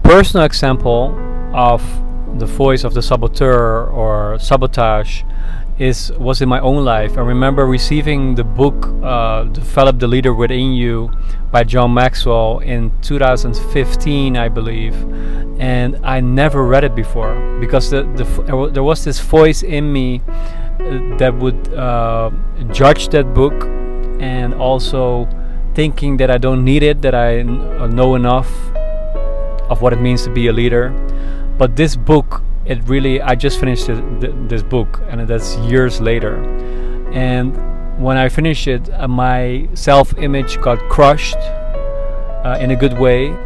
personal example of the voice of the saboteur or sabotage was in my own life. I remember receiving the book Develop the Leader Within You by John Maxwell in 2015, I believe, and I never read it before because there was this voice in me that would judge that book, and also thinking that I don't need it, that I know enough of what it means to be a leader. But this book, I just finished this book, and that's years later. And when I finished it, my self-image got crushed in a good way.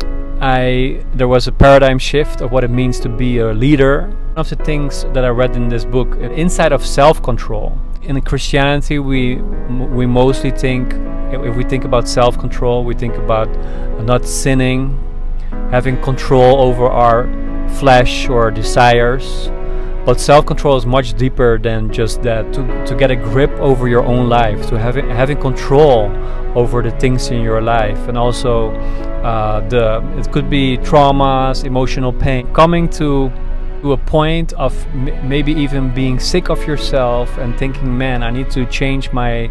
There was a paradigm shift of what it means to be a leader. One of the things that I read in this book, inside of self-control. In Christianity, we mostly think, if we think about self-control, we think about not sinning, having control over our flesh or desires. But self-control is much deeper than just that. To get a grip over your own life, to having control over the things in your life, and also it could be traumas, emotional pain, coming to a point of maybe even being sick of yourself and thinking, man, I need to change my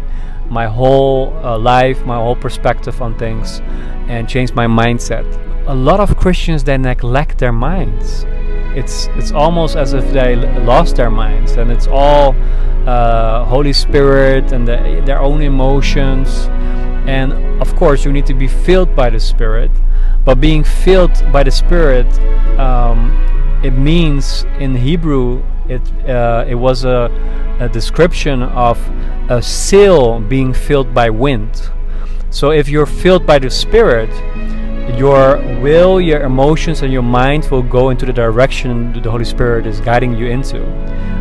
whole life, my whole perspective on things, and change my mindset. A lot of Christians, they neglect their minds. It's almost as if they lost their minds, and it's all Holy Spirit and their own emotions. And of course you need to be filled by the Spirit, but being filled by the Spirit, it means in Hebrew it was a description of a sail being filled by wind. So if you're filled by the Spirit, your will, your emotions, and your mind will go into the direction the Holy Spirit is guiding you into.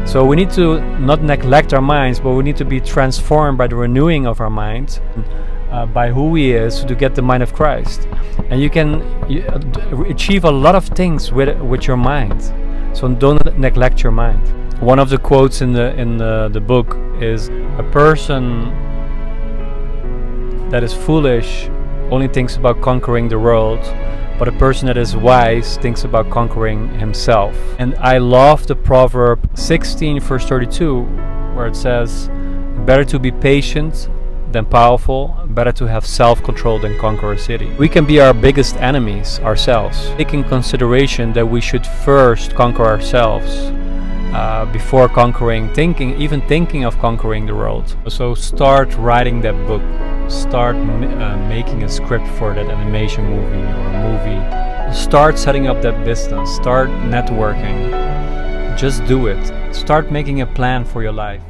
So we need to not neglect our minds, but we need to be transformed by the renewing of our minds, by who He is, to get the mind of Christ. And you can achieve a lot of things with your mind. So don't neglect your mind. One of the quotes in the book is, a person that is foolish only thinks about conquering the world, but a person that is wise thinks about conquering himself. And I love the proverb 16 verse 32, where it says, better to be patient than powerful, better to have self-control than conquer a city. We can be our biggest enemies ourselves. Taking consideration that we should first conquer ourselves before even thinking of conquering the world. So start writing that book. Start making a script for that animation movie or movie. Start setting up that business. Start networking. Just do it. Start making a plan for your life.